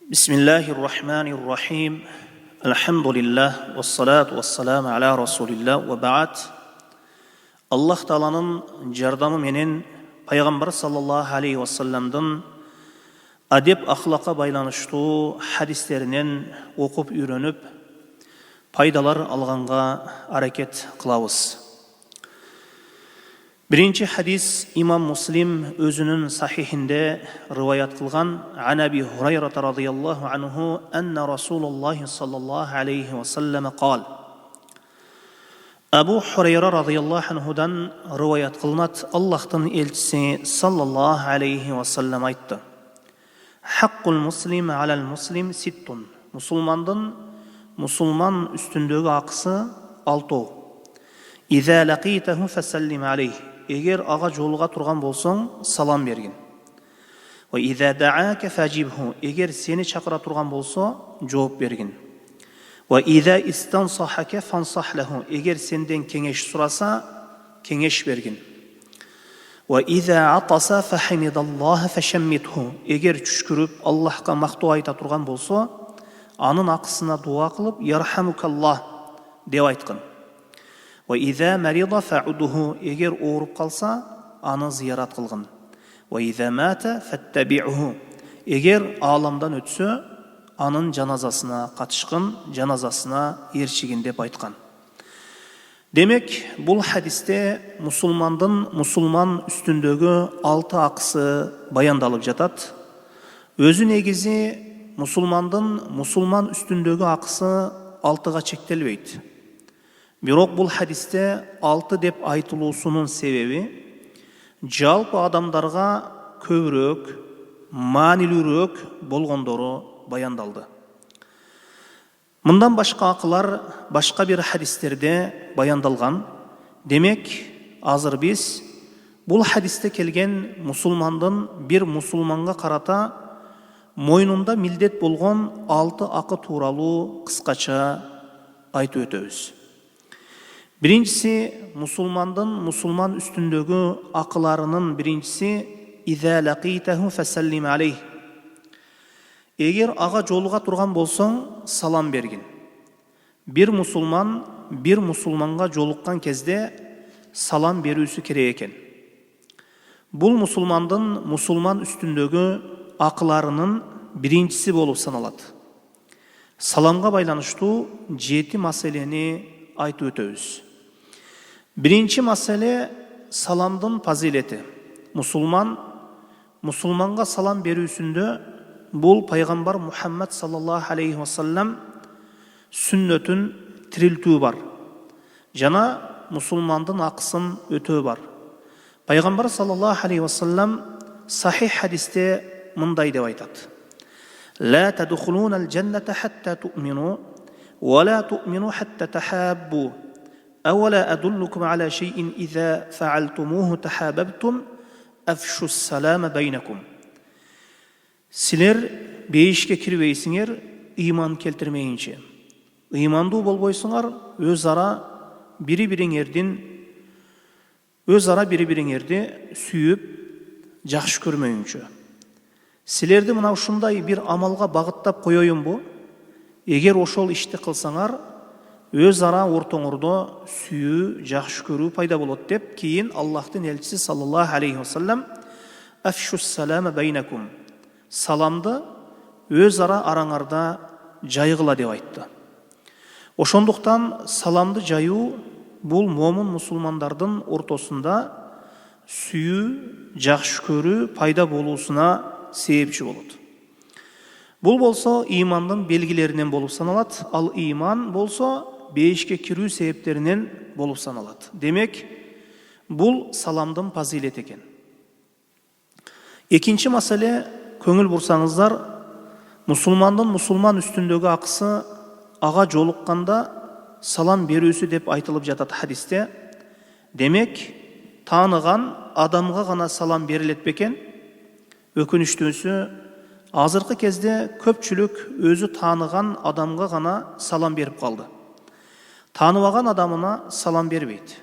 Bismillahirrahmanirrahim. Elhamdülillah ve salatu ve selamu ala Resulillah ve ba'd. Allah Ta'alanın jardamı menen Peygamber sallallahu aleyhi ve sellem'den adep ahlaka baylanıştığı hadislerinden okup öğrenip paydalar alğanğa hareket kılabız. Birinci hadis İmam Muslim özünün sahihinde rivayet kılgan an Abi Hurayra radıyallahu anhu enne Resulullah sallallahu aleyhi ve sellem kal. Abu Hurayra radıyallahu anhudan rivayet kılınat Allah'tan elçisi sallallahu aleyhi ve sellem aytdı. Hakkul muslim alal muslim sittun. Musulman üstündегі ақысы 6. İza laqitahu fasallim aleyh. Eğer ağa жолға тұрған болсаң, салам бергін. Ve iza da'aka fajibhu. Eğer seni çaqıra тұрған болса, жооп бергін. Ve iza istansahaka fansah lahu. Eğer senden kengeş surasa, kengeş bergin. Ve iza atasa fahimidallah fashammithu. Eğer çüşkürüp Allah'a maqtu ayta тұрған болса, anın ақысына дуа қылып, yarhamukallah деп айтқын. Ve iza marida fa'uduhu. Eğer oğurup kalsa, anı ziyarat kılgın. Ve iza mata fattabi'uhu. Eğer alamdan ötse, anın canazasına katışkın, canazasına erişigin dep aytkan. Demek, bu hadiste musulman üstündегі 6 ақысы bayandalıp jatat. Özü negizi musulman üstündегі ақысы 6'ga çektelbeydi. Бирок бұл hadiste 6 деп айтылуусунун себеби жалпы адамдарга көбүрөөк, маанилүүрөөк болгондору баяндалды. Мындан башка акылар башка бир hadisтерде баяндалган. Демек, азыр биз бұл hadiste келген bir мусулманга карата мойнунда милдет болгон 6 акы тууралуу кыскача айтып өтөбүз. Birincisi, musulman üstündегі akılarının birincisi İza laqitahu fasallim aleyh. Eğer ağa жолға тұрған болсаң, салам бергін. Bir musulmanға жолыққан кезде салам берүүсү керек екен. Бұл musulman üstündегі akılarının birincisi болып саналады. Salamға байланыштуу 7 маселени айтып өтөбүз. Birinci mesele salamdın fazileti. Musulmanға salam berүүsүндө бұл Peygamber Muhammed sallallahu aleyhi ve sellem sünnötün tiriltүү бар. Жана musulmandın ақысын өтөө бар. Peygamber sallallahu aleyhi ve sellem sahih hadiste мындай деп айтат. La tadkhulunal cennete hatta tu'minu ve la tu'minu hatta tahabbu. أولا أدلكم على شيء إذا فعلتموه تحاببتم أفشوا السلام بينكم. Siler beyişke kirбейсиңер iman keltirmeyince. İmandуу болбойсуңар özара biri-бириңерди сүйүп жакшы көрмөйүнчө. Силерди мына ушундай бир амалга багыттап коёюн бу. Эгер ошол ишти кылсаңар, özара ортоңордо сүйүү, жакшы көрүү пайда болот деп, кийин Аллахтын элчиси саллаллаху алейхи ва саллям афшус салама байнакум. Саламды özара араңарда жайгыла деп айтты. Ошондуктан саламды жайуу бул момун мусулмандардын ортосунда сүйүү, жакшы көрүү пайда болуусуна себепчи болот. Бул болсо имандын белгилеринен болуп саналат, ал иман болсо бейишке кирүү себептеринен болуп саналат. Демек, бул саламдын фазилети экен. Экинчи маселе, көңүл бурсаңыздар, мусулман үстүндөгү акысы ага жолукканда салам берүүсү деп айтылып жатат хадисте. Демек, тааныган адамга гана салам берилет бекен? Өкүнүчтүүсү, азыркы кезде көпчүлүк өзү тааныган адамга гана салам берип калды. Tanımagan adamına salam berбейт.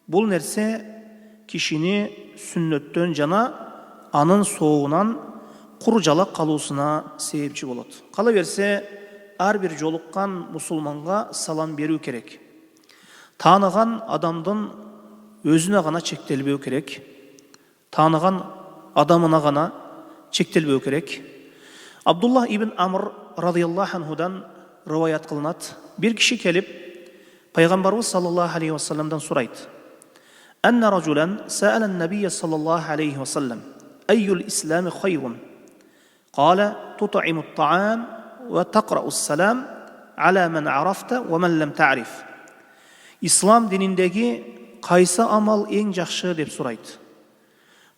Бул нерсе кишини сүннөттөн жана анын соогунан куржалак калуусуна себепчи болот. Кала берсе, ар бир жолуккан мусулманга салам берүү керек. Тааныган адамдын өзүнө гана чектелбөө керек. Тааныган адамына гана чектелбөө керек. Абдулла ибн Амр радıyallahu anhudan rivayet kılınat. Bir kişi gelip Peygamberimiz sallallahu aleyhi ve sellem'den soraydı. Enne raculen sa'alen nebiyye sallallahu aleyhi ve sellem eyyul islami hayrun? Kale tut'imut ta'am ve taqra'us salam ala men arafta ve men lem ta'rif. İslam dinindeki kaysı amal en жақшы деп soraydı.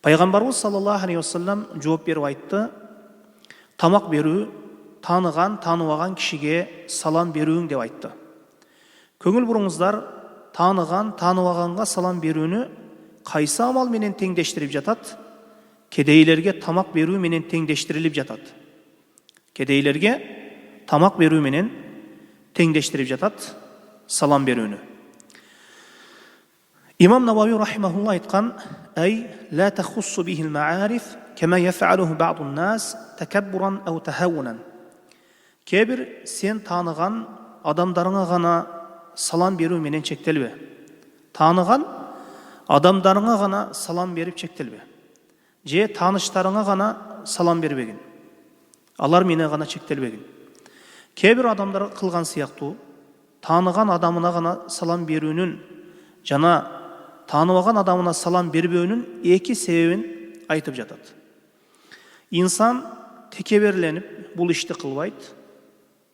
Peygamberimiz sallallahu aleyhi ve sellem cevap berip aytты. Тамақ берүү, таныған, танымаған кишиге салам берүүң деп айтты. Көңіл буруңуздар, таныған, танымағанға салам берүүнү кайсы амал менен теңдештирип жатат? Кедейлерге тамақ берүү менен теңдештирилип жатат. Кедейлерге тамақ берүү менен теңдештирип жатат салам берүүнү. İmam Navavi rahimahullah aytқан: "Ey la tahussu bihil ma'arif kema yef'aluhu ba'dun nas takabburan aw tahawunan." Кейбір сен таныған адамдарыңа ғана салам беру менен чектелбе. Таныған адамдарыңа ғана салам беріп чектелбе. Же таныштарыңа ғана салам бербегин. Алар менен ғана чектелбегин. Кейбір адамдар қылған сияқтуу, таныған адамына ғана салам берүүнүн жана танымаған адамына салам бербөөнүн эки себебин айтып жатат. İnsan tekebirlenip бұл ишти кылбайт.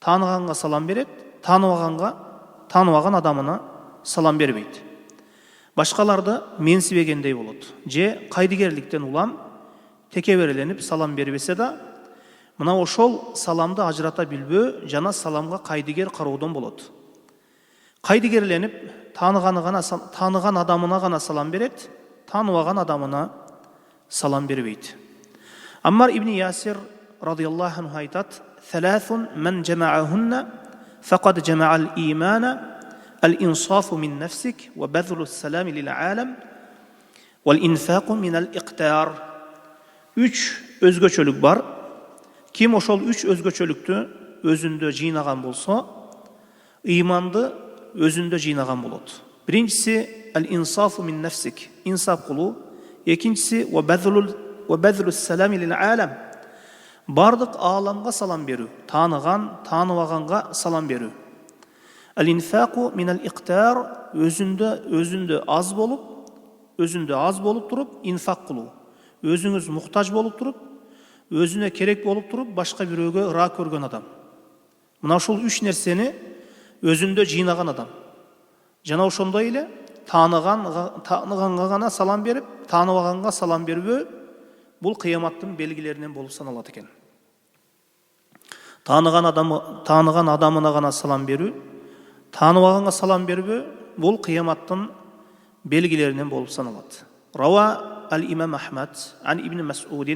Таныганга салам берет, танымаган адамына салам бербейт. Башкаларды менсибегендей болот. Же кайдыгерликтен улам текеберленип салам бербесе да, мына ошол саламды ажырата билбөө жана саламга кайдыгер кароодон болот. Кайдыгерленип таныган адамына гана салам берет, танымаган адамына салам бербейт. Аммар ибн Ясир радıyallahu anh aytat: "Thalathun men cema'ahunna faqad cema'al imana el-insafu min nefsik ve bezlus selami lil alem vel infaqu min el-iqtar." Üç özgöçölük var. Kim oşol üç özgöçölüktü özündө жыйнаган bolsa, imandı özündө жыйнаган bolot. Birincisi el-insafu min nefsik, insaf kulu. İkincisi ve bezlus selami lil alem. Бардык аламга салам берүү, таныган, таныбаганга салам берүү. Al-infaqu min al-iqtar, özündө az болуп туруп инфак кылуу. Өзүңүз муктаж болуп туруп, өзүнө керек болуп туруп башка бирөөгө ыра көргөн адам. Мына ушул үч нерсени өзүндө жыйнаган адам. Жана ошондой эле таныганга гана салам берип, таныбаганга салам бербөө бул кыяматтын белгилеринен болуп саналат экен. Таныган адамына гана салам берүү, таныбаганга салам бербөө бул кыяматтын белгилеринен болуп саналат. Рава al-İmam Ahmed an İbn Mes'ud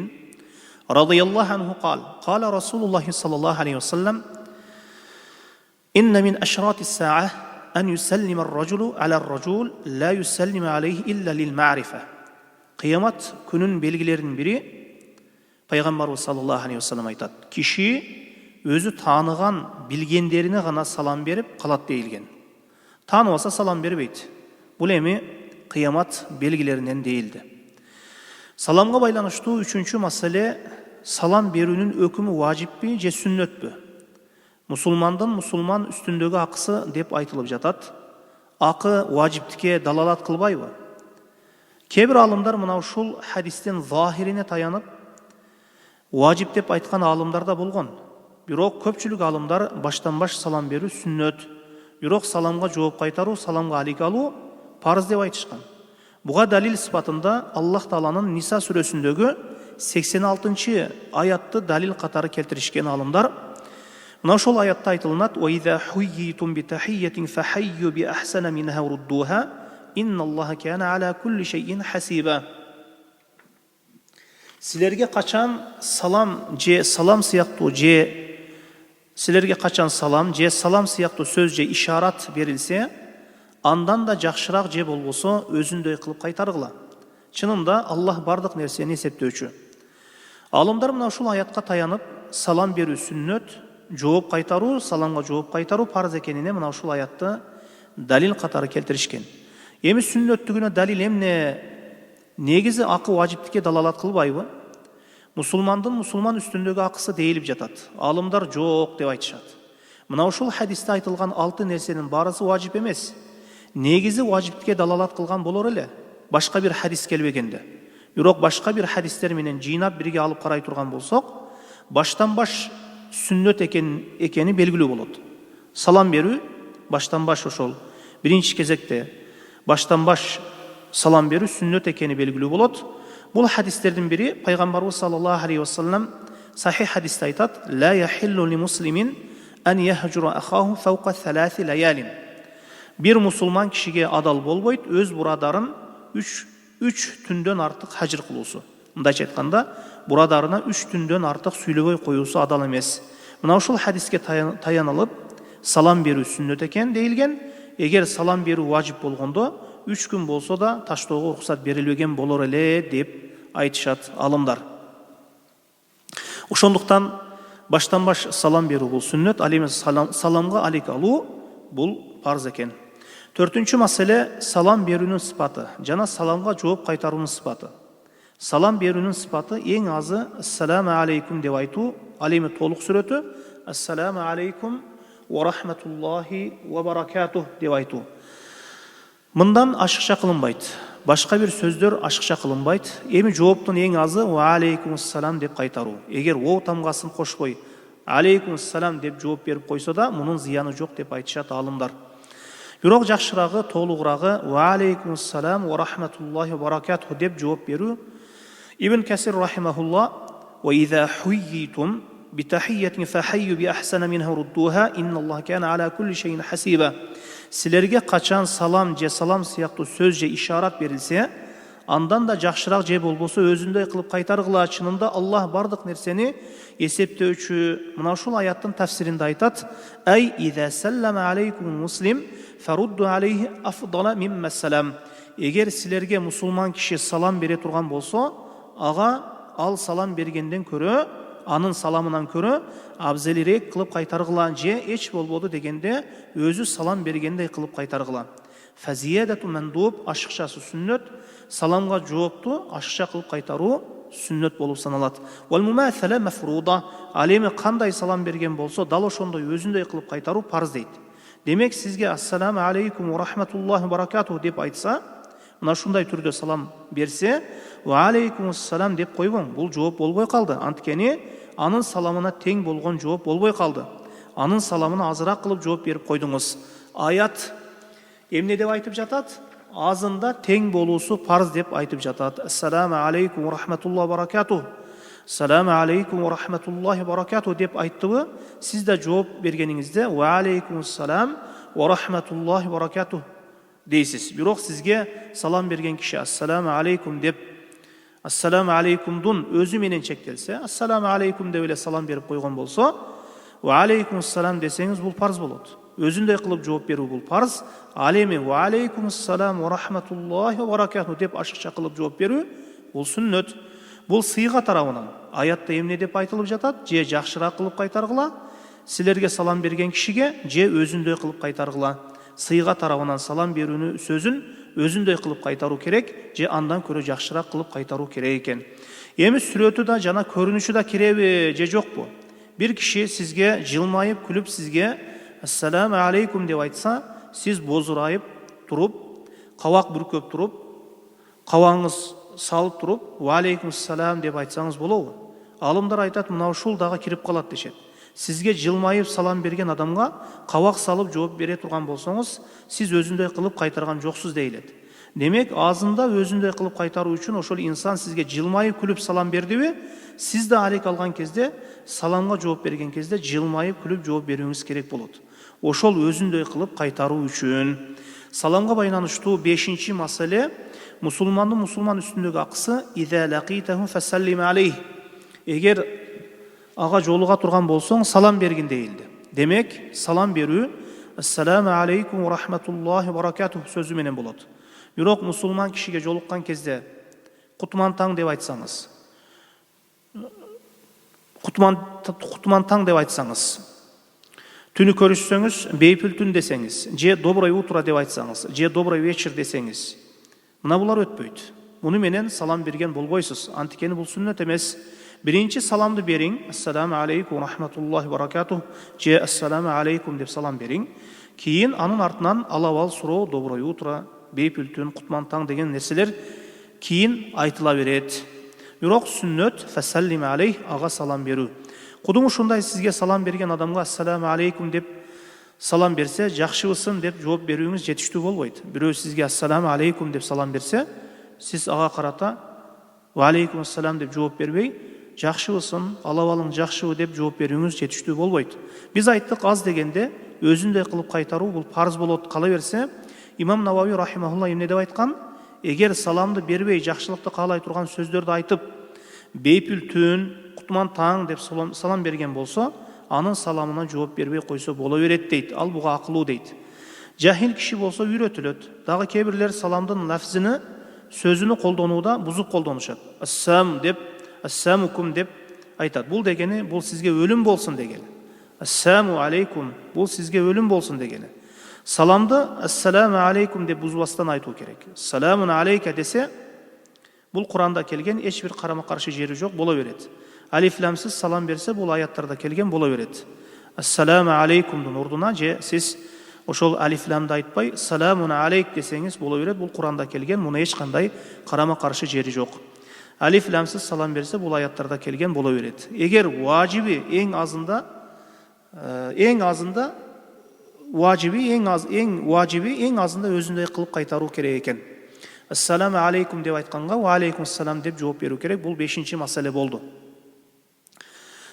radıyallahu anhu قال رسول الله صلى الله عليه وسلم إن من أشراط الساعة أن يسلم الرجل على الرجل لا يسلم عليه إلا للمعرفة. Kıyamet günün belgilerinin biri Peygamberimiz sallallahu aleyhi ve sellem aytат. Kişi özü tanıgan bilgenlerine gana salam berip kalat deyilgen. Tanımasa salam berbeyt. Bul emi kıyamet belgilerinden değildi. Salamga baylanıştığı üçüncü mesele salam berүүнүн ökümü vacip mi, je sünnet mi? Musulman üstündögi akısı dep aytılıp jatat. Akı vaciptike dalalat kılbayбы? Kebir alımlar mına uşul hadisten zahirine tayanıp vacip dep aytkan alımlar da bolgon. Бирок көпчүлүк алымдар баштан баш салам берүү сүннөт. Бирок саламга жооп кайтаруу, саламга алик алуу парыз деп айтышкан. Буга далил сыпатында Аллах Тааланын Ниса сүрөсүндөгү 86 аятты далил катары келтиришкен алымдар. Мына ошол аятта айтылынат: "Ва иза хуйитум би тахиятин фахайю би ахсана минха руддуха инналлаха кана ала кулли шейин хасиба." Силерге качан салам сыяктуу салам сыяктуу сөз же ишарат берилсе, андан да жакшыраак же болбосо өзүндөй кылып кайтаргыла. Чынында Аллах бардык нерсени эсептөөчү. Алымдар мына ушул аятка таянып, салам берүү сүннөт, жооп кайтаруу, саламга жооп кайтаруу парыз экенине мына ушул аятты далил катары келтиришкен. Эми сүннөттүгүнө далил эмне? Негизи акы важиптикке далалат кылбайбы? Мусулман үстүндөгү акысы дейилип жатат. Алымдар жок деп айтышат. Мына ушул хадисте айтылган 6 нерсенин барысы важип эмес. Негизи важиптикке далалат кылган болор эле, башка бир хадис келбегенде. Бирок башка бир хадистер менен жыйнап бирге алып карай турган болсок, баштан баш сүннөт экени белгилүү болот. Салам берүү баштан баш ошол биринчи кезекте баштан баш салам берүү сүннөт экени белгилүү болот. Бул хадистердин бири пайгамбарыбыз саллаллаху алейхи вассалам сахих хадисте айтат: "Ла яхиллу ли муслимин ан яхжура ахаху фаука 3 лаялин." Бир мусулман кишиге адал болбойт өз бурадарын 3 түндөн артык хажыр кылуусу. Мындайча айтканда, бурадарына 3 түндөн артык сүйлөбөй коюусу адал эмес. Мына ушул хадиске таянылып, салам берүү сүннөт экен дейилген. Эгер салам берүү важип болгондо 3 күн болсо да таштоого уруксат берилбеген болор эле деп айтышат алымдар. Ошондуктан баштан баш салам берүү бул сүннөт, ал эми саламга алек алуу бул парыз экен. Төртүнчү маселе салам берүүнүн сыпаты жана саламга жооп кайтаруунун сыпаты. Салам берүүнүн сыпаты эң азы ассаламу алейкум деп айтуу, ал эми толук сүрөтү ассаламу алейкум ва рахматуллахи ва баракатух деп айтуу. Мындан ашыкча кылынбайт. Башка бир сөздөр ашыкча кылынбайт. Эми жооптун эң азы ва алейкумуссалам деп кайтаруу. Эгер о тамгасын кошпой алейкумуссалам деп жооп берип койсо да мунун зыяны жок деп айтышат алымдар. Бирок жакшырагы, толугурагы ва алейкумуссалам ва рахматуллахи ва баракатух деп жооп берүү. Ибн Касир рахимахулла: "Ва иза хуйитум битахиятин фахайю би ахсана минха руддуха, инналлаха кана ала кулли шейин хасиба." Силерге качан салам же салам сыяктуу сөз же ишарат берилсе, андан да жакшыраак же болбосо өзүндөй кылып кайтаргыла. Чынында Аллах бардык нерсени эсептөөчү. Мына ушул аяттын тафсиринде айтат: "Ай иза саллама алейкум муслим фарудду алейхи афдала мимма салам." Эгер силерге мусулман киши салам бере турган болсо, ага ал салам бергенден көрө, анын саламынан көрө абзелирээк кылып кайтаргыла, же эч болбоду дегенде өзү салам бергендей кылып кайтаргыла. Фазиядату мандуб, ашыкчасы сүннөт, саламга жоопту ашыкча кылып кайтаруу сүннөт болуп саналат. Вал мумасала мафруда, ал эми кандай салам берген болсо дал ошондой өзүндөй кылып кайтаруу парыз дейт. Демек сизге ассаламу алейкум ва рахматуллахи ва баракатух деп айтса, мына ушундай түрдө салам берсе, ва алейкумуссалам деп койбоң, бул жооп болбой калды. Анткени анын саламына тең болгон жооп болбой калды. Анын саламына азыраак кылып жооп берип койдуңуз. Аят эмне деп айтып жатат? Азында тең болуусу парыз деп айтып жатат. Ассаламу алейкум ва рахматуллахи ва баракатух. Ассаламу алейкум ва рахматуллахи ва баракатух деп айттыбы? Сиз да жооп бергениңизде ва алейкумуссалам ва рахматуллахи ва баракатух дейсиз. Бирок сизге салам берген киши ассаламу алейкум деп ассаламу алейкумдун өзү менен чектелсе, ассаламу алейкум деп эле салам берип койгон болсо, ва алейкумуссалам десеңиз бул парыз болот. Өзүндөй кылып жооп берүү бул парыз. Ал эми ва алейкумуссалам ва рахматуллахи ва баракатух деп ашыкча кылып жооп берүү бул сүннөт. Бул сыйга тарабынан аятта эмне деп айтылып жатат? Же жакшыраак кылып кайтаргыла, силерге салам берген кишиге, же өзүндөй кылып кайтаргыла. Сыйга тарабынан салам берүүнү сөзүн өзүндөй кылып кайтаруу керек, же андан көрө жакшыраак кылып кайтаруу керек экен. Эми сүрөтү да жана көрүнүшү да киреби же жокпу? Бир киши сизге жылмайып күлүп сизге ассаламу алейкум деп айтса, сиз бозурайып туруп, кабак бүркөп туруп, кабагыңыз салып туруп, ва алейкумуссалам деп айтсаңыз болобу? Алымдар айтат, мына ушул дагы кирип калат дешет. Сизге жылмайып салам берген адамга кабак салып жооп бере турган болсоңуз, сиз өзүндөй кылып кайтарган жоксуз дейилет. Демек, азында өзүндөй кылып кайтаруу үчүн ошол инсан сизге жылмайып күлүп салам бердиби? Сиз да алек алган кезде, саламга жооп берген кезде жылмайып күлүп жооп берүүңүз керек болот. Ошол өзүндөй кылып кайтаруу үчүн. Саламга байланыштуу 5-чи маселе мусулмандын мусулман үстүндөгү акысы иза лакитаху фасаллим алейх. Эгер ага жолуга турган болсоң, салам бергин дейилди. Демек, салам берүү ассаламу алейкум ва рахматуллахи ва баракатух сөзү менен болот. Бирок мусулман кишиге жолуккан кезде кутман таң деп айтсаңыз, Кутман таң деп айтсаңыз, түні көрүшсөңүз, бейпіл түн десеңіз, же доброе утро деп айтсаңыз, же добрый вечер десеңіз, мына булар өтпөйт. Муну менен салам берген болбойсуз. Антикени бул сүннөт эмес. Биринчи саламды бериң, ассаламу алейкум рахматуллахи ва баракатух, же ассаламу алейкум деп салам бериң. Кийин анын артынан алабал суроо, доброе утро, бейпіл түн, кутман таң деген нерселер кийин айтыла берет. Бирок сүннөт фасаллим алейх, ага салам берүү. Кудум ушундай сизге салам берген адамга ассаламу алейкум деп салам берсе, жакшыбысың деп жооп берүүңүз жетиштүү болбойт. Бирөө сизге ассаламу алейкум деп салам берсе, сиз ага карата ва алейкум ассалам деп жооп бербей, жакшыбысың, алабалың жакшыбы деп жооп берүүңүз жетиштүү болбойт. Биз айттык, аз дегенде өзүндөй кылып кайтаруу бул парыз болот. Кала берсе, имам Навави рахимахулла эмне деп айткан? Эгер саламды бербей, жакшылыкты каалай турган сөздөрдү айтып, бейпіл түн, кутман таң деп салам берген болсо, анын саламына жооп бербей койсо боло берет дейт. Ал буга акылуу дейт. Жахил киши болсо үйрөтүлөт. Дагы кээ бирлер саламдын лафзыны, сөзүнү колдонууда бузук колдонушат. Ассам деп, ассамукум деп айтат. Бул дегени, бул сизге өлүм болсун дегени. Ассаму алейкум, бул сизге өлүм болсун дегени. Саламды ассаламу алейкум деп бузбастан айтуу керек. Саламун алейка десе, бул Куранда келген, эч бир карама каршы жери жок, боло берет. Алиф ламсыз салам берсе, бул аяттарда келген, боло берет. Ассаламу алейкумдун ордуна же сиз ошол алиф ламды айтпай, саламун алейк десеңиз боло берет. Бул Куранда келген, муну эч кандай карама каршы жери жок. Алиф ламсыз салам берсе, бул аяттарда келген, боло берет. Эгер важиби эң азында өзүндөй кылып кайтаруу керек экен. Ассаламу алейкум деп айтканга ва алейкум ассалам деп жооп берүү керек. Бул 5-чи маселе болду.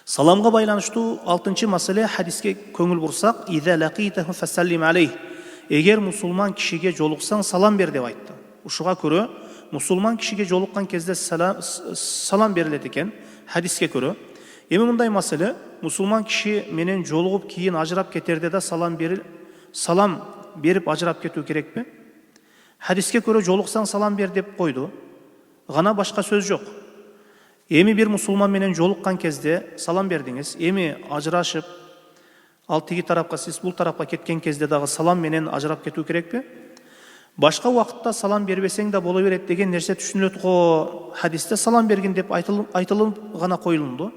Саламга байланыштуу 6-чы маселе, хадиске көңүл бурсак, иза лакитаху фасаллим алейх. Эгер мусулман кишиге жолуксаң, салам бер деп айтты. Ушуга көрө, мусулман кишиге жолуккан кезде салам берилет экен, хадиске көрө. Эми мындай маселе, мусулман киши менен жолугуп кийин ажырап кетерде да салам берип ажырап кетүү керекпи? Хадиске көрө жолуксаң салам бер деп койду. Гана башка сөз жок. Эми бир мусулман менен жолуккан кезде салам бердиңиз. Эми ажырашып, ал тиги тарапка, сиз бул тарапка кеткен кезде дагы салам менен ажырап кетүү керекпи? Башка убакытта салам бербесең да боло берет деген нерсе түшүнүлөт го. Хадисте салам бергин деп айтылып гана коюлду.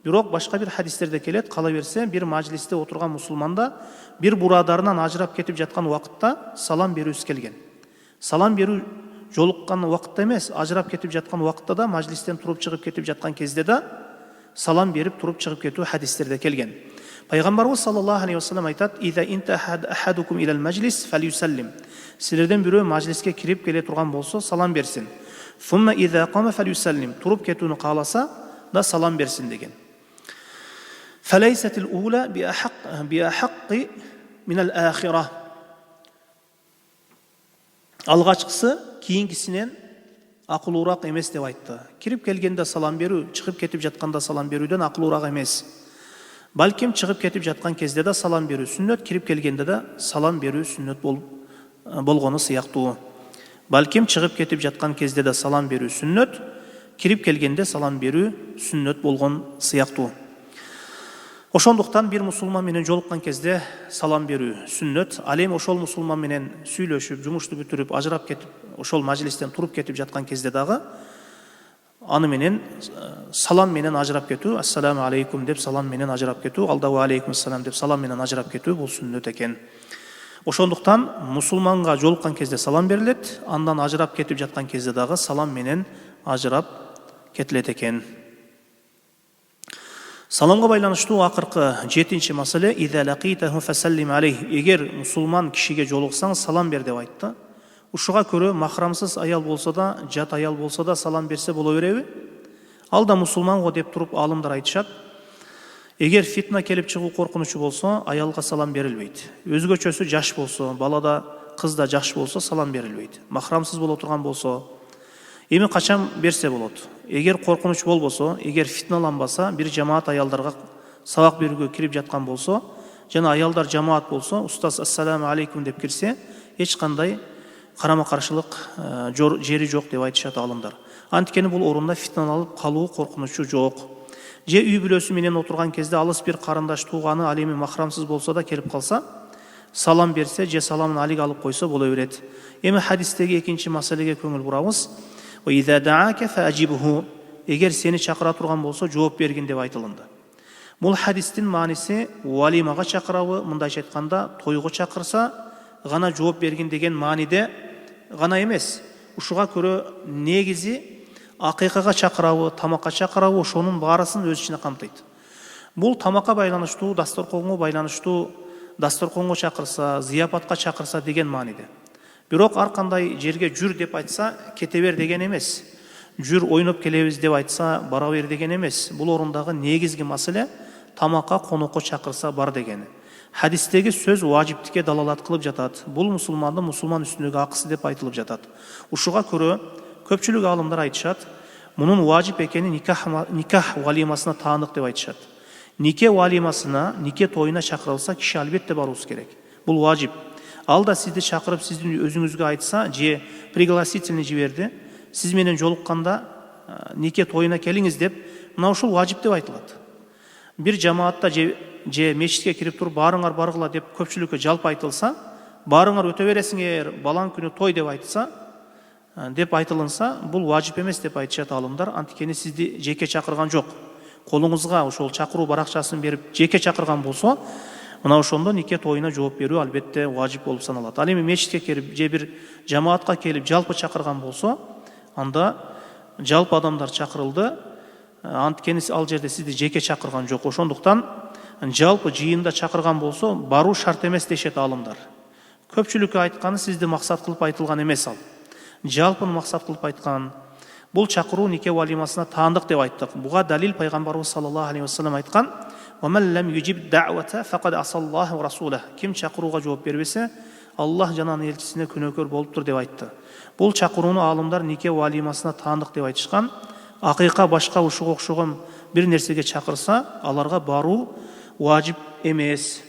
Бирок башка бир хадистерде келет, кала берсе, бир мажлисте отурган мусулманда бир бурадарынан ажырап кетип жаткан убакытта салам берүүсү келген. Салам берүү жолуккан убакытта эмес, ажырап кетип жаткан убакытта да, мажлистен туруп чыгып кетип жаткан кезде да салам берип туруп чыгып кетүү хадистерде келген. Пайгамбарыбыз саллаллаху алейхи ва саллям айтат: "Иза инта ахадукум илал majlis falyusallim." Силерден бирөө мажлиске кирип келе турган болсо, салам берсин. "Фумма иза qama falyusallim." Туруп кетүүнү кааласа да салам берсин деген. "Фалайсат al-ula bi'ahqqi min al-akhirah." Алгачкысы кийинкисинен акылуураак эмес деп айтты. Кирип келгенде салам берүү, чыгып кетип жатканда салам берүүдөн акылуураак эмес. Балким чыгып кетип жаткан кезде да салам берүү сүннөт, кирип келгенде да салам берүү сүннөт болгону сыяктуу. Балким чыгып кетип жаткан кезде да салам берүү сүннөт, кирип келгенде салам берүү сүннөт болгон сыяктуу. Ошондуктан бир мусулман менен жолуккан кезде салам берүү сүннөт. Ал эми ошол мусулман менен сүйлөшүп, жумушту бүтүрүп, ажырап кетип, ошол мажлистен туруп кетип жаткан кезде дагы аны менен салам менен ажырап кетүү, ассаламу алейкум деп салам менен ажырап кетүү, алда ва алейкум ассалам деп салам менен ажырап кетүү бул сүннөт экен. Ошондуктан мусулманга жолуккан кезде салам берилет, андан ажырап кетип жаткан кезде дагы салам менен ажырап кетилет экен. Саламга байланыштуу акыркы 7-чи маселе, иза лакитаху фасаллим алейх. Эгер мусулман кишиге жолуксаң, салам бер деп айтты. Ушуга көрө махрамсыз аял болсо да, жат аял болсо да салам берсе боло береби? Ал да мусулман го деп туруп алымдар айтышат. Эгер фитна келип чыгуу коркунучу болсо, аялга салам берилбейт. Өзгөчөсү жаш болсо, балада, кызда жаш болсо салам берилбейт. Махрамсыз боло турган болсо, эми качан берсе болот? Эгер коркунуч болбосо, эгер фитналанбаса, бир жамаат аялдарга сабак берүүгө кирип жаткан болсо, жана аялдар жамаат болсо, устаз ассаламу алейкум деп кирсе, эч кандай карама каршылык жери жок деп айтышат алымдар. Анткени бул орунда фитналанып калуу коркунучу жок. же үй бүлөсү менен отурган кезде алыс бир карындаш тууганы ал эми махрамсыз болсо да келип калса салам берсе же саламын алик алып койсо боло берет. Эми хадистеги экинчи маселеге көңүл бурабыз. Эгер сени чакыра турган болсо жооп бергин деп айтылынды. Бул хадистин мааниси валимага чакырабы, мындайча айтканда тойго чакырса гана жооп бергин деген мааниде гана эмес. Ушуга көрө негизи акыйкага чакырабы, тамакка чакырабы, ошонун баарысын өз ичине камтыйт. Бул тамакка байланыштуу, дасторконго байланыштуу, дасторконго чакырса, зияпатка чакырса деген мааниде. Бирок ар кандай жерге жүр деп айтса, кете бер деген эмес. Жүр ойноп келебиз деп айтса, бара бер деген эмес. Бул орундагы негизги маселе тамакка, конокко чакырса бар дегени. Хадистеги сөз важиптикке далалат кылып жатат. Бул мусулмандын мусулман үстүндөгү акысы деп айтылып жатат. Ушуга көрө көпчүлүк алымдар айтышат, мунун важип экени никах валимасына таандык деп айтышат. Нике валимасына, нике тоюна чакырылса, киши албетте баруусу керек. Бул важип. Ал да сизди чакырып, сиздин өзүңүзгө айтса, же пригласительный жиберди, сиз менен жолукканда нике тоюна келиңиз деп, мына ушул важип деп айтылат. Бир жамаатта же мечитке кирип туруп баарыңар баргыла деп көпчүлүккө жалпы айтылса, баарыңар өтө бересиңер, балаң күнү той деп айтса, деп айтылынса, бул важип эмес деп айтышат алымдар. Антикени сизди жеке чакырган жок. Колуңузга ошол чакыруу баракчасын берип жеке чакырган болсо, мына ошондо нике тоюна жооп берүү албетте важип болуп саналат. Ал эми мечитке кирип же бир жамаатка келип жалпы чакырган болсо, анда жалпы адамдар чакырылды. Антикени ал жерде сизди жеке чакырган жок. Ошондуктан жалпы жыйында чакырган болсо, баруу шарт эмес дешет алымдар. Көпчүлүккө айтканы сизди максат кылып айтылган эмес ал. Жалпын максат кылып айткан. Бул чакыруу нике валимасына таандык деп айттык. Буга далил пайгамбарыбыз саллаллаху алейхи вассалам айткан: "Ваман лам южиб да'вата фақад асаллаху расулах." Ким чакырууга жооп бербесе, Аллах жана анын элчисине күнөөкөр болуптур деп айтты. Бул чакырууну аалымдар нике валимасына таандык деп айтышкан. Акыйка башка ушуга окшогон бир нерсеге чакырса, аларга баруу важип эмес.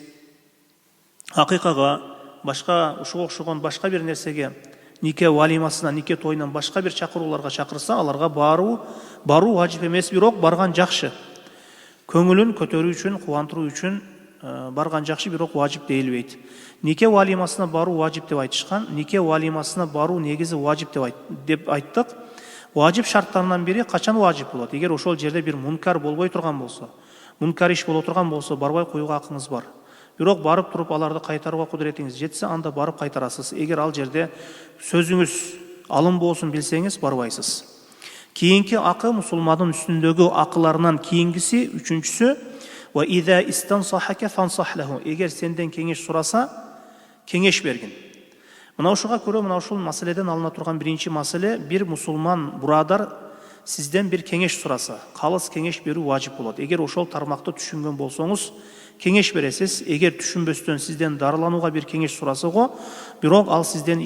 Акыйкага башка ушуга окшогон башка бир нерсеге, нике валимасына, нике тоюнан башка бир чакырууларга чакырса, аларга баруу важип эмес, бирок барган жакшы. Көңүлүн көтөрүү үчүн, кубандыруу үчүн барган жакшы, бирок важип дейилбейт. Нике валимасына баруу важип деп айтышкан. Нике валимасына баруу негизи важип деп айттык. Важип шарттарынан бири качан важип болот? Эгер ошол жерде бир мункар болбой турган болсо, мункар иш боло турган болсо, барбай коюуга акыңыз бар. Бирок барып туруп аларды кайтарууга кудуретиңиз жетсе, анда барып кайтарасыз. Эгер ал жерде сөзүңүз алынбоосун билсеңиз, барбайсыз. Кийинки акы мусулмандын үстүндөгү акыларынан кийингиси, үчүнчүсү, ва иза истансахака фансах лаху. Эгер сенден кеңеш сураса, кеңеш бергин. Мына ушуга көрө, мына ушул маселеден алына турган биринчи маселе, бир мусулман бурадар сизден бир кеңеш сураса, калыс кеңеш берүү важип болот. Эгер ошол тармакты түшүнгөн болсоңуз, кеңеш бересиз. Эгер түшүнбөстөн сизден дарыланууга бир кеңеш сураса го, бирок ал сиздин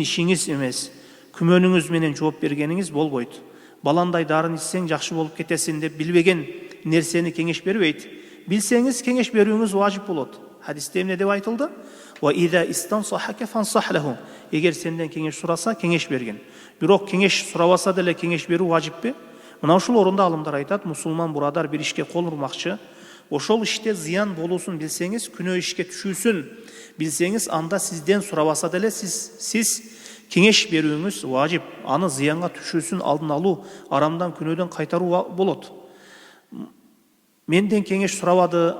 ишиңиз эмес, күмөнүңүз менен жооп бергениңиз болбойт. Баландай дарын ичсең жакшы болуп кетесиң деп билбеген нерсени кеңеш бербейт. Билсеңиз кеңеш берүүңүз важип болот. Хадисте эмне деп айтылды? Ва иза истансахака фансах лаху. Эгер сенден кеңеш сураса, кеңеш бергин. Бирок кеңеш сурабаса деле кеңеш берүү важиппи? Мына ушул орунда алымдар айтат, мусулман бурадар бир ишке кол урмакчы, ошол иште зыян болуусун билсеңиз, күнөө ишке түшүүсүн билсеңиз, анда сизден сурабаса деле сиз кеңеш берүүңүз важип. Аны зыянга түшүүсүн алдын алуу, арамдан күнөөдөн кайтаруу болот. Менден кеңеш сурабады,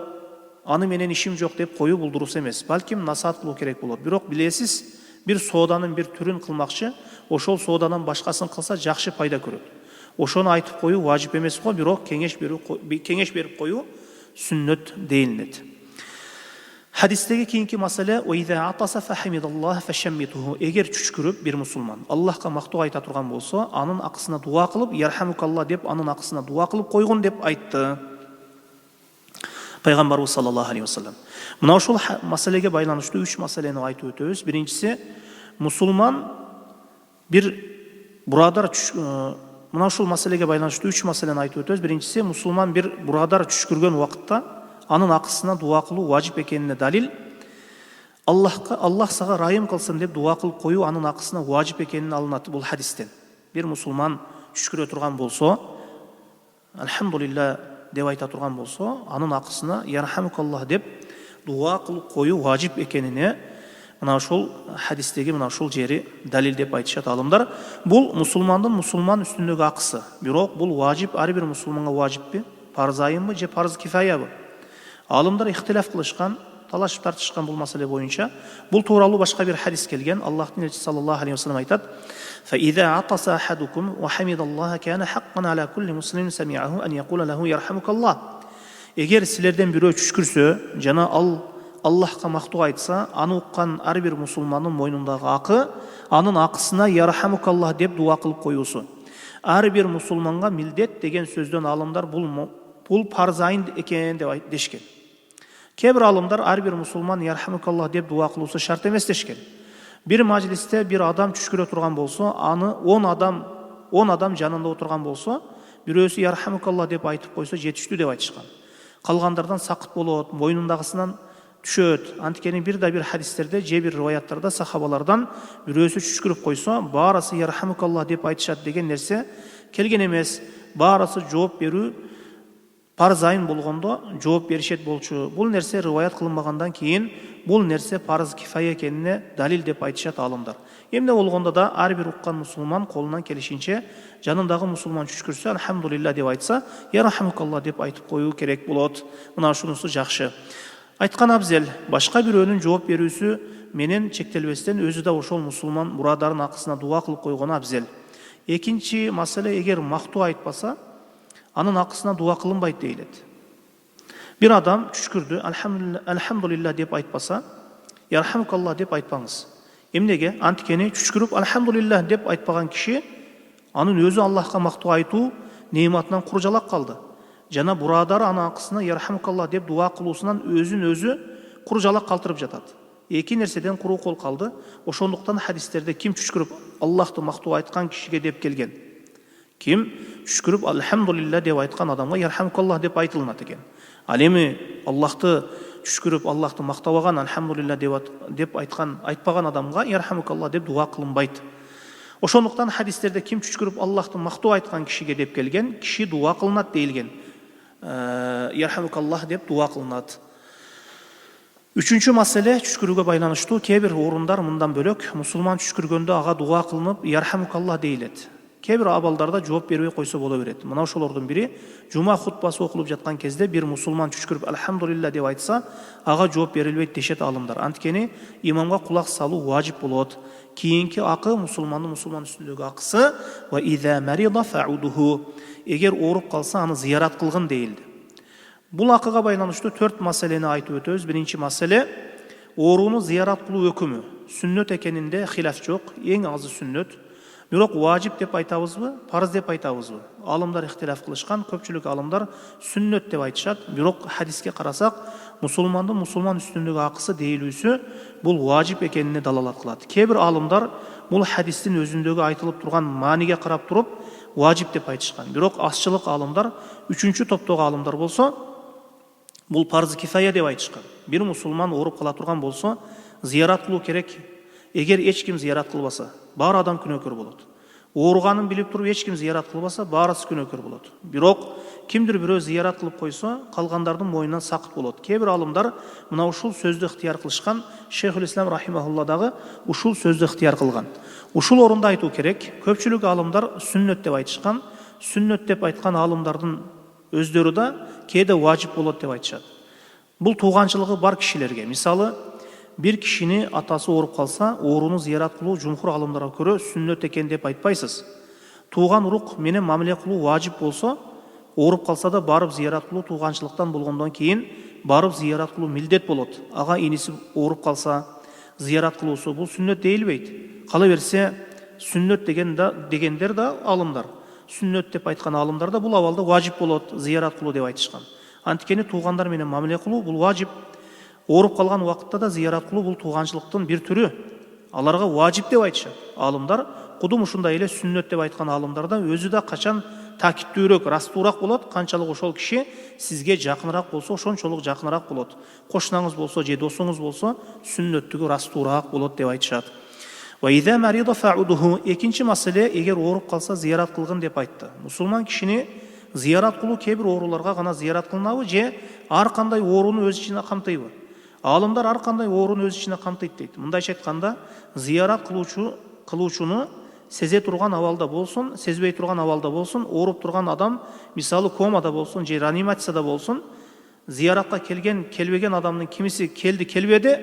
аны менен ишим жок деп коюу бул дурус эмес. Балким насаат кылуу керек болот. Бирок билесиз, бир сооданын бир түрүн кылмакчы, ошол соодадан башкасын кылса жакшы пайда көрөт. Ошону айтып коюу важип эмес го, бирок кеңеш берип коюу сүннөт дейилет. Хадистеги кийинки маселе: "Уиза атаса фахмидаллах фашаммитуhu." Эгер чүчкүрүп бир мусулман Аллахка мактоо айта турган болсо, анын акысына дуа кылып, "Ярхамукалла" деп анын акысына дуа кылып койгун деп айтты Пайгамбарыбыз саллаллаху алейхи вассалам. Мына ушул маселеге байланыштуу 3 маселени айтып өтөбүз. Биринчиси, мусулман бир бурадар мына ушул маселеге байланыштуу 3 маселени айтып өтөбүз. Биринчиси, мусулман бир бурадар чүчкүргөн убакытта анын акысына дуа кылуу важип экенине далил. Аллах сага райым кылсын деп дуа кылып коюу анын акысына важип экенин алынат бул хадистен. Бир мусулман чүчкүрө турган болсо, алхамдулилlah, деп айта турган болсо, анын акысына ярхамукаллах деп дуа кылып коюу важип экенине мына ушул хадистеги мына ушул жери далил деп айтышат алымдар. Бул мусулмандын мусулман үстүндөгү акысы. Бирок бул важип ар бир мусулманга важиппи, парыз айынбы же парыз кифаябы? Алымдар ихтилаф кылышкан, талашып тартышкан бул маселе боюнча. Бул тууралуу башка бир хадис келген. Аллахтын элчиси саллаллаху алейхи ва саллям айтат: "Фа иза атаса ахадукум ва хамидаллаха кана хаккан аля кулли муслимин сами'аху ан якула лаху ярхамукаллах." Эгер силерден бирөө чүчкүрсө жана ал Аллахка мактуу айтса, аны уккан ар бир мусулмандын мойнундагы акы, анын акысына ярхамукаллах деп дуа кылып коюусу. Ар бир мусулманга милдет деген сөздөн алымдар бул парыз айын экен деп дешкен. Кээ бир алымдар ар бир мусулман ярхамукаллах деп дуа кылуусу шарт эмес дешкен. Бир мажлисте бир адам чүчкүрө турган болсо, аны 10 адам жанында отурган болсо, бирөөсү ярхамукаллах деп айтып койсо жетиштүү деп айтышкан. Калгандардан сакыт болот, мойнундагысынан түшөт. Анткени бир хадистерде же бир риваяттарда сахабалардан бирөөсү чүчкүрүп койсо, баарысы ярхамукаллах деп айтышат деген нерсе келген эмес. Баарысы жооп берүү парыз айын болгондо жооп беришет болчу. Бул нерсе риваят кылынбагандан кийин бул нерсе парыз кифая экенине далил деп айтышат алымдар. Эмне болгондо да ар бир уккан мусулман колунан келишинче жанындагы мусулман чүчкүрсө алхамдулилла деп айтса, ярхамукаллах деп айтып коюу керек болот. Мына ушунусу жакшы. Айткан абзел, башка бирөөнүн жооп берүүсү менен чектелбестен өзү да ошол мусулман мурадарын акысына дуа кылып койгону абзел. Экинчи маселе, эгер мактуу айтпаса, анын акысына дуа кылынбайт дейилет. Бир адам чүчкүрдү, алхамдулилла деп айтпаса, ярхамукаллах деп айтпаңыз. Эмнеге? Анткени чүчкүрүп алхамдулилла деп айтпаган киши анын өзү Аллахка мактуу айтуу неиматынан куржалак калды. Жана бурадары анын акысына ярхамукаллах деп дуа кылуусунан өзүн өзү куржалак калтырып жатат. Эки нерседен куру кол калды. Ошондуктан хадистерде ким чүчкүрүп Аллахты мактуу айткан кишиге деп келген. Ким чүчкүрүп алхамдулилла деп айткан адамга ярхамукаллах деп айтылынат экен. Ал эми Аллахты чүчкүрүп Аллахты мактабаган алхамдулилла деп айтпаган адамга ярхамукаллах деп дуа кылынбайт. Ошондуктан хадистерде ким чүчкүрүп Аллахты мактуу айткан кишиге деп келген, киши дуа кылынат дейилген. Ярхамукаллах деп дуа кылынат. Үчүнчү маселе чүчкүрүүгө байланыштуу. Кээ бир орундар мындан бөлөк мусулман чүчкүргөндө ага дуа кылынып ярхамукаллах дейилет. Кээ бир абалдарда жооп бербей койсо боло берет. Мына ошолордун бири жума хутбасы окулуп жаткан кезде бир мусулман чүчкүрүп алхамдулилла деп айтса, ага жооп берилбейт дешет алымдар. Анткени имамга кулак салуу важип болот. Кийинки акы мусулмандын мусулман үстүндөгү акысы ва иза марида фаудуху. Эгер ооруп калса, аны зыярат кылгын дейилди. Бул акыга байланыштуу 4 маселени айтып өтөбүз. Биринчи маселе, ооруну зыярат кылуу өкүмү. Сүннөт экенинде хилаф жок, эң азы сүннөт. Бирок важип деп айтабызбы, парыз деп айтабызбы? Алымдар ихтилаф кылышкан, көпчүлүк алымдар сүннөт деп айтышат. Бирок хадиске карасак, мусулмандын мусулман үстүндөгү акысы дейилүүсү бул важип экенине далалат кылат. Кээ бир алымдар бул хадистин өзүндөгү айтылып турган мааниге карап туруп важип деп айтышкан. Бирок азчылык алымдар, үчүнчү топтогу алымдар болсо, бул парыз кифая деп айтышкан. Бир мусулман ооруп кала турган болсо, зыярат кылуу керек. Эгер эч ким зыярат кылбаса, бар адам күнөөкөр болот. Ооруганын билип туруп эч ким зыярат кылбаса, баарысы күнөөкөр болот. Бирок кимдир бирөө зыярат кылып койсо, калгандардын мойнунан сакыт болот. Кээ бир алымдар мына ушул сөздү ыктыяр кылышкан. Шейхул Ислам рахимахулла дагы ушул сөздү ыктыяр кылган. Ушул орунда айтуу керек. Көпчүлүк алымдар сүннөт деп айтышкан. Сүннөт деп айткан алымдардын өздөрү да кээде важип болот деп айтышат. Бул тууганчылыгы бар кишилерге. Мисалы, бир кишини атасы ооруп калса, ооруну зыярат кылуу жумхур алымдарга көрө сүннөт экен деп айтпайсыз. Тууган урук менен мамиле кылуу важип болсо, ооруп калса да барып зыярат кылуу тууганчылыктан болгондон кийин барып зыярат кылуу милдет болот. Ага иниси ооруп калса, зыярат кылуусу бул сүннөт дейилбейт. Кала берсе, сүннөт дегендер да алымдар. Сүннөт деп айткан алымдар да бул абалда важип болот, зыярат кылуу деп айтышкан. Анткени туугандар менен мамиле кылуу бул важип. Ооруп калган убакытта да зыярат кылуу бул тууганчылыктын бир түрү. Аларга важип деп айтышат. Алымдар кудум ушундай эле сүннөт деп айткан алымдар да өзү да качан такиттүүрөөк, растуураак болот. Канчалык ошол киши сизге жакыныраак болсо, ошончолук жакыныраак болот. Кошунаңыз болсо же досуңуз болсо, сүннөттүгү растуураак болот деп айтышат. Ва иза марида фаудуху. Экинчи маселе, эгер ооруп калса зыярат кылгын деп айтты. Мусулман кишини зиярат кылуу кээ бир ооруларга гана зиярат кылынабы же ар кандай ооруну өз ичине камтыйбы? Алымдар ар кандай ооруну өз ичине камтыйт дейт. Мындайча айтканда, зиярат кылуучуну сезе турган абалда болсун, сезбей турган абалда болсун, ооруп турган адам, мисалы комада болсун же реанимацияда болсун, зияратка келген, келбеген адамдын кимиси келди, келбеди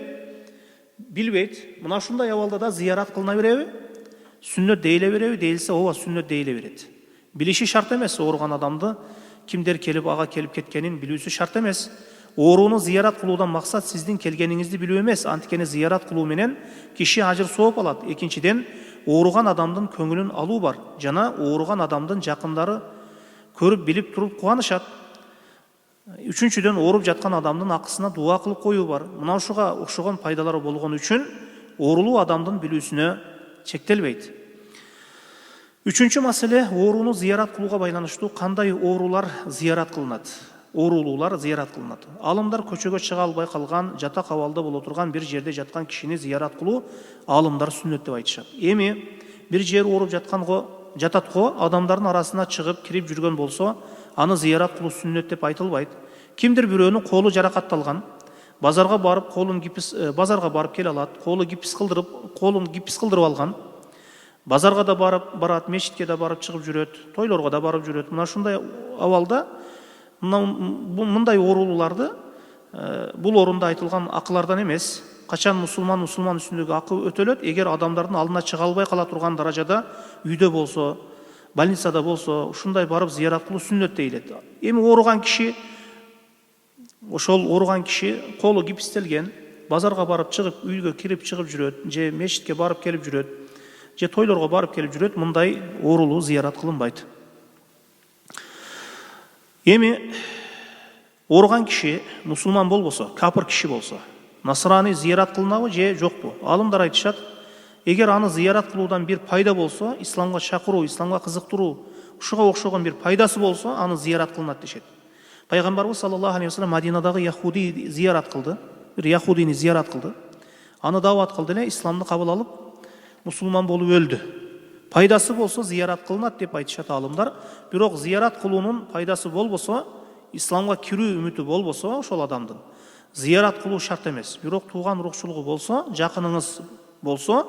билбейт. Мына ушундай абалда да зиярат кылына береби? Сүннөт дейиле береби? Дейилсе, ооба сүннөт дейиле берет. Билиши шарт эмес, ооруган адамды кимдер келип ага келип кеткенин билүүсү шарт эмес. Ооруну зиярат кылуудан максат сиздин келгениңизди билүү эмес. Анткени зиярат кылуу менен киши ажыр сооп алат. Экинчиден, ооруган адамдын көңүлүн алуу бар. Жана ооруган адамдын жакындары көрүп билип туруп кубанышат. Үчүнчүдөн, ооруп жаткан адамдын акысына дуа кылып коюу бар. Мына ушуга окшогон пайдалары болгон үчүн оорулуу адамдын билүүсүнө чектелбейт. Үчүнчү маселе, ооруну зиярат кылууга байланыштуу кандай оорулар зиярат кылынат? Оорулуулар зиярат кылынат. Алымдар көчөгө чыга албай калган, жатак абалда боло турган бир жерде жаткан кишини зиярат кылуу алымдар сүннөт деп айтышат. Эми бир жер ооруп жатат го, адамдардын арасына чыгып кирип жүргөн болсо, аны зиярат кылуу сүннөт деп айтылбайт. Кимдир бирөөнүн колу жаракатталган, базарга барып келе алат, колун гипс кылдырып алган, базарга да барат, мечитке да барып чыгып жүрөт, тойлорго да барып жүрөт. Мына ушундай абалда мындай оорулууларды бул орунда айтылган акылардан эмес, качан мусулман үстүндөгү акы өтөлөт, эгер адамдардын алдына чыга албай кала турган даражада үйдө болсо, больницада болсо, ушундай барып зиярат кылуу сүннөт дейилет. Эми ооруган киши, ошол ооруган киши колу гипстелген, базарга барып чыгып, үйгө кирип чыгып жүрөт, же мечитке барып келип жүрөт, же тойлорго барып келип жүрөт, мындай оорулуу зиярат кылынбайт. Эми ооруган киши мусулман болбосо, капыр киши болсо, насрани зиярат кылынабы же жокпу? Алымдар айтышат, эгер аны зиярат кылуудан бир пайда болсо, исламга чакыруу, исламга кызыктыруу, ушуга окшогон бир пайдасы болсо, аны зиярат кылынат дешет. Пайгамбарыбыз саллаллаху алейхи вассалам Мадинадагы яхуди зиярат кылды, бир яхудини зиярат кылды. Аны даават кылды эле, исламды кабыл алып, мусулман болуп өлдү. Пайдасы болсо зиярат кылынат деп айтышат алымдар. Бирок зиярат кылуунун пайдасы болбосо, исламга кирүү үмүтү болбосо, ошол адамдын зиярат кылуу шарт эмес. Бирок тууган урукчулугу болсо, жакыныңыз болсо,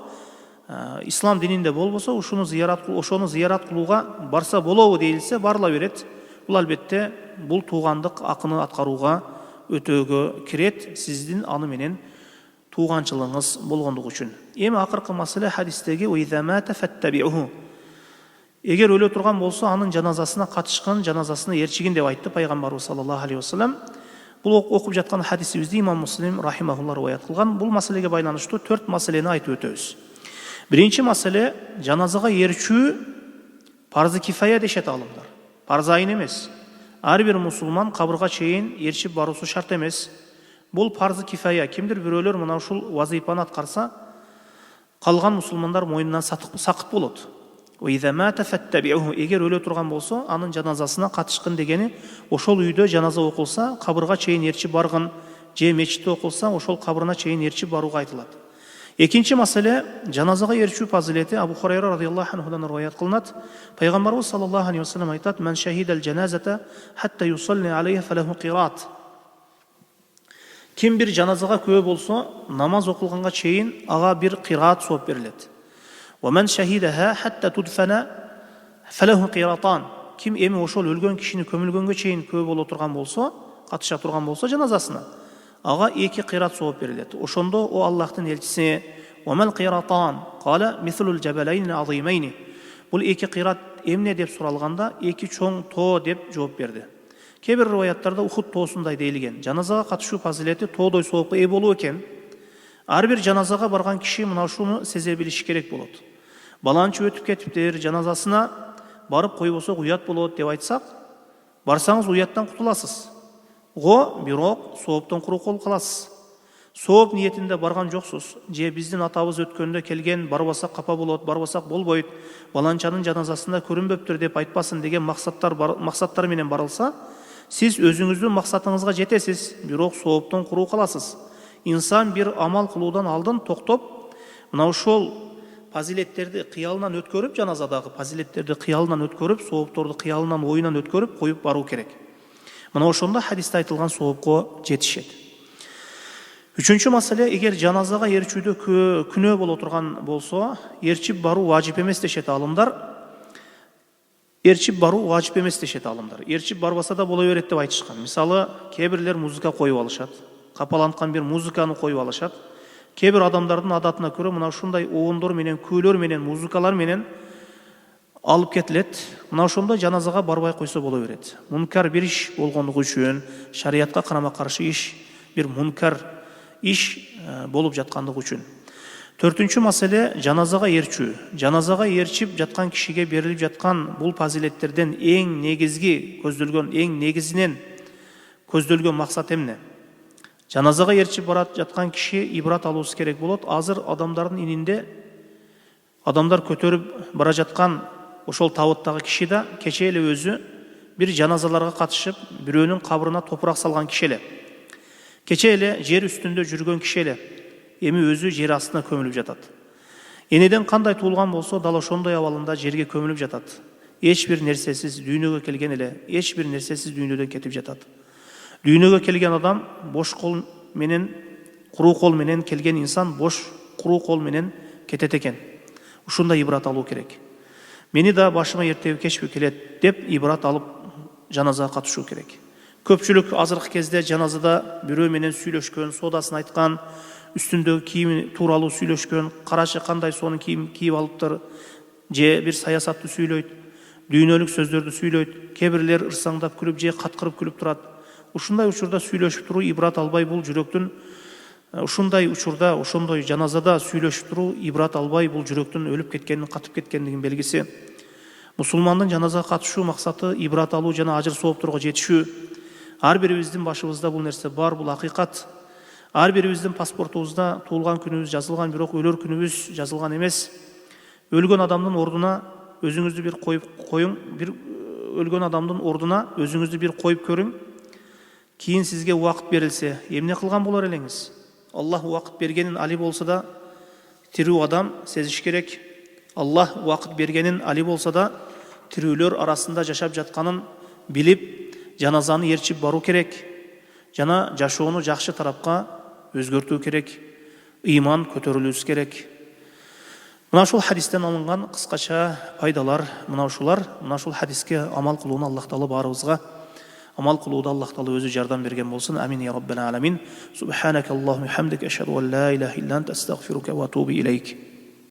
ислам дининде болбосо, ошону зиярат кылууга барса болобу дейилсе, барыла берет. Бул албетте бул туугандык акыны аткарууга, өтөөгө кирет, сиздин аны менен тууганчылыгыңыз болгондугу үчүн. Эми акыркы маселе хадистеги уйзамата фаттабиуху. Эгер өлө турган болсо, анын жаназасына катышкын, жаназасына ээрчигин деп айтты пайгамбарыбыз саллаллаху алейхи вассалам. Бул окуп жаткан хадисибизди имам Муслим рахимахуллах риwayat кылган. Бул маселеге байланыштуу 4 маселени айтып өтөбүз. Биринчи маселе, жаназага ээрчүү парзы кифая дешет алымдар. Парз айын эмес. Ар бир мусулман кабырга чейин ээрчип баруусу шарт эмес. Бул парзы кифая. Кимдир бирөөлөр мына ушул вазифаны аткарса, калган мусулмандар мойнунан сакыт болот. Эгер өлө турган болсо, анын жаназасына катышкын дегени, ошол үйдө жаназа окулса, кабырга чейин ээрчип баргын, же мечитте окулса, ошол кабырына чейин ээрчип барууга айтылат. Экинчи маселе, жаназага ээрчүү фазилети Абу Хурайра радыйаллаху анхудан риwayat кылынат. Пайгамбарыбыз саллаллаху алейхи вассалам айтат: "Мен шахидал жаназата хатта юсалли алейха фалаху қират." Ким бир жаназага күбө болсо, намаз окулганга чейин ага бир кыраат сооп берилет. ومن شهدها حتى تدفن فله قيراطان. Ким эми ошол өлгөн кишини көмүлгөнгө чейин күбө боло турган болсо, катыша турган болсо жаназасына, ага 2 кыраат сооп берилет. Ошондо о Аллахтын элчиси: "Вамал қиратан?" Кала: "Мислул джабалайн азимайн." Бул 2 кыраат эмне деп суралганда, 2 чоң тоо деп жооп берди. Кээ бир риwаяттарда Ухуд тоосундай дейилген. Жаназага катышуу фазилети тоодой соопко ээ болуу экен. Ар бир жаназага барган киши мына ушуну сезе билиши керек болот. Баланчы өтүп кетиптир, жаназасына барып койбосок уят болот деп айтсак, барсаңыз уяттан кутуласыз. Бирок сооптон куру кол каласыз. Сооп ниетинде барган жоксуз. Же биздин атабыз өткөндө келген, барбасак капа болот, барбасак болбойт, баланчанын жаназасында көрүнбөптүр деп айтпасын деген максаттар менен барылса, сиз өзүңүздүн максатыңызга жетесиз, бирок сооптон куру каласыз. Инсан бир амал кылуудан алдын токтоп, мына ушул пазилеттерди кыялынан өткөрүп, жаназадагы пазилеттерди кыялынан өткөрүп, соопторду кыялынан оюнан өткөрүп коюп баруу керек. Мына ошондо хадисте айтылган соопко жетишет. Үчүнчү маселе, эгер жаназага ээрчүүдө күнөө боло турган болсо, ээрчип баруу важип эмес дешет алымдар. Ээрчип баруу важип эмес дешет алымдар. Ээрчип барбаса да боло берет деп айтышкан. Мисалы, кээ бирлер музыка коюп алышат, капаланткан бир музыканы коюп алышат. Кээ бир адамдардын адатына көрө мына ушундай оондор менен, күйлөр менен, музыкалар менен алып кетилет. Мына ошондо жаназага барбай койсо боло берет. Мункар бир иш болгондугу үчүн, шариятка карама каршы иш, бир мункар иш болуп жаткандыгы үчүн. Төртүнчү маселе, жаназага ээрчүү. Жаназага ээрчип жаткан кишиге берилип жаткан бул фазилеттерден эң негизги көздөлгөн, эң негизинен көздөлгөн максат эмне? Жаназага ээрчип барат жаткан киши ибрат алуусу керек болот. Азыр адамдардын ининде адамдар көтөрүп бара жаткан ошол табыттагы киши да кече эле өзү бир жаназаларга катышып, бирөөнүн кабрына топурак салган киши эле. Кече эле жер үстүндө жүргөн киши эле. Эми өзү жер астына көмүлүп жатат. Энеден кандай туулган болсо, дал ошондой абалында жерге көмүлүп жатат. Эч бир нерсесиз дүйнөгө келген эле, эч бир нерсесиз дүйнөдөн кетип жатат. Дүйнөгө келген адам бош кол менен, куруу кол менен келген инсан бош куруу кол менен кетет экен. Ушундай ибрат алуу керек. Мени да башыма эртеби кечпи келет деп ибрат алып жаназага катышуу керек. Көпчүлүк азыркы кезде жаназада бирөө менен сүйлөшкөн, соодасын айткан, үстүндөгү кийими тууралуу сүйлөшкөн, карачы кандай сонун кийим кийип алыптыр, же бир саясатты сүйлөйт, дүйнөлүк сөздөрдү сүйлөйт, кээ бирлер ырсаңдап күлүп же каткырып күлүп турат. Ушундай учурда сүйлөшүп туруу ибрат албай, бул жүрөктүн ушундай учурда, ошондой жаназада сүйлөшүп туруу ибрат албай, бул жүрөктүн өлүп кеткенин, катып кеткендигин белгиси. Мусулмандын жаназага катышуу максаты ибрат алуу жана ажыр соопторго жетишүү. Ар бирибиздин башыбызда бул нерсе бар, бул акыйкат. Ар бирибиздин паспортубузда туулган күнүбүз жазылган, бирок өлөр күнүбүз жазылган эмес. Өлгөн адамдын ордуна өзүңүздү бир коюң, бир өлгөн адамдын ордуна өзүңүздү бир коюп көрүң. Кийин сизге убакыт берилсе, эмне кылган болор элеңиз? Аллах убакыт бергенин али болсо да, тирүү адам сезиш керек. Аллах убакыт бергенин али болсо да, тирүүлөр арасында жашап жатканын билип, жаназаны ээрчип баруу керек. Жана жашоону жакшы тарапка өзгөртүү керек. Ыйман көтөрүлүш керек. Мына ушул хадистен алынган кыскача пайдалар мына ушулар. Мына ушул хадиске амал кылууну Аллах Таала баарыбызга амал кылууда Аллах Таала өзү жардам берген болсун. Амин я раббал аламин. Субханака Аллахумма хамдик, ашхаду ан ла илаха илля анта, астагфирука ва атубу илейк.